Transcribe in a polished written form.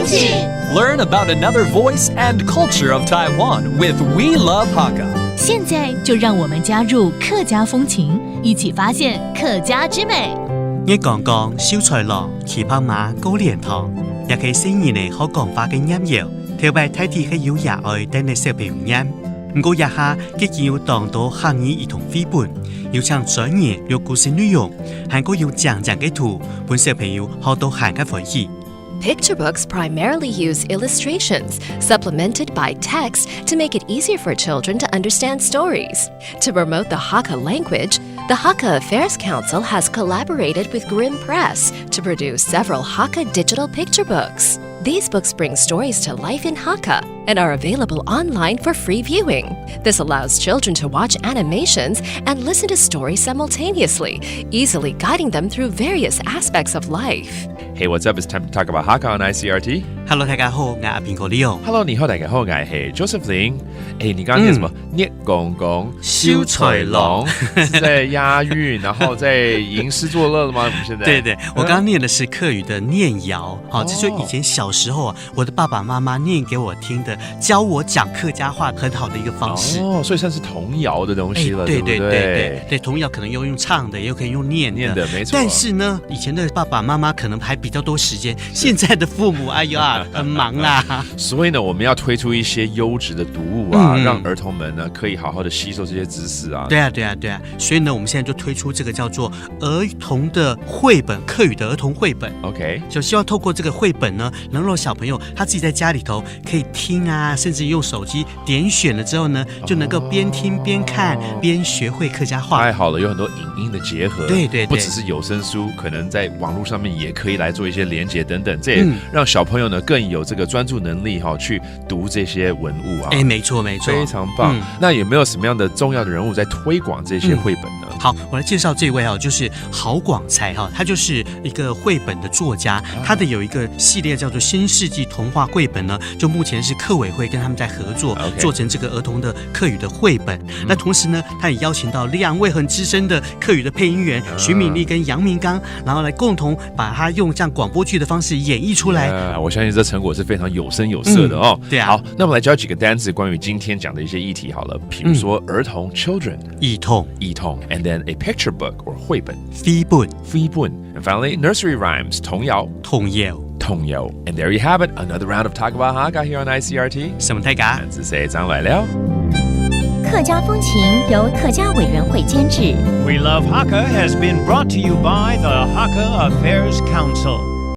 起 Learn about another voice and culture of Taiwan with We Love Hakka. 现在就让我们加入客家风情，一起发现客家之美。我講講小菜郎旗袍馬高蓮堂，也係新年嘅好講法嘅音樂，特別睇啲係有熱愛等嘅小朋友音。唔過一下佢見要當到行業兒童繪本，要唱專業有故事內容，還個要正嘅圖，本小朋友學到行嘅歡喜。Picture books primarily use illustrations, supplemented by text to make it easier for children to understand stories. To promote the Hakka language, the Hakka Affairs Council has collaborated with Grimm Press to produce several Hakka digital picture books. These books bring stories to life in Hakka and are available online for free viewing. This allows children to watch animations and listen to stories simultaneously, easily guiding them through various aspects of life. Hey, what's up? It's time to talk about Hakka on ICRT. Hello， 大家好，我係邊個Leo。Hello， 你好，大家好，我係 Joseph Lin。你剛剛念什麼？念講講小菜郎是在押韻，然後在吟詩作樂了嗎？我們現在對，我剛剛念的是客語的念謠，好，這就以前小時候啊，我的爸爸媽媽念給我聽的，教我講客家話很好的一個方式。所以算是童謠的東西了，對不對？對，童謠可能用唱的，也可以用念的，沒錯。但是呢，以前的爸爸媽媽可能還比較多時間，現在的父母，哎呀，很忙啦。所以呢，我們要推出一些優質的讀物啊，讓兒童們呢可以好好的吸收這些知識啊。對啊。所以呢，我們現在就推出這個叫做兒童的繪本，客語的兒童繪本。OK， 就希望透過這個繪本呢，能讓小朋友他自己在家裡頭可以聽啊，甚至用手機點選了之後呢，就能夠邊聽邊看邊學會客家話。太好了，有很多影音的結合，對，不只是有聲書，可能在網絡上面也可以來做一些連結等等，這也讓小朋友呢更有這個專注能力去讀這些文物啊。沒錯，非常棒。那有沒有什麼樣的重要的人物在推廣這些繪本呢？好，我來介紹這位就是郝廣才哈，他就是一個繪本的作家，他的有一個系列叫做新世紀童話繪本呢，就目前是客委會跟他們在合作，做成這個兒童的客語的繪本。那同時呢，他也邀請到兩位很資深的客語的配音員徐敏麗跟楊明剛，然後來共同把它用這樣廣播劇的方式演繹出來。我相信這成果是非常有聲有色的哦。對啊。好，那我們來教幾個單字關於今天講的一些議題好了，比如說兒童 children， 兒童 ，and then a picture book or 繪本，繪本 and finally nursery rhymes 童謠。And there you have it, another round of Talk About Hakka here on ICRT。什麼大家？自細張來了。客家風情由客家委員會監製。We Love Hakka has been brought to you by the Hakka Affairs Council.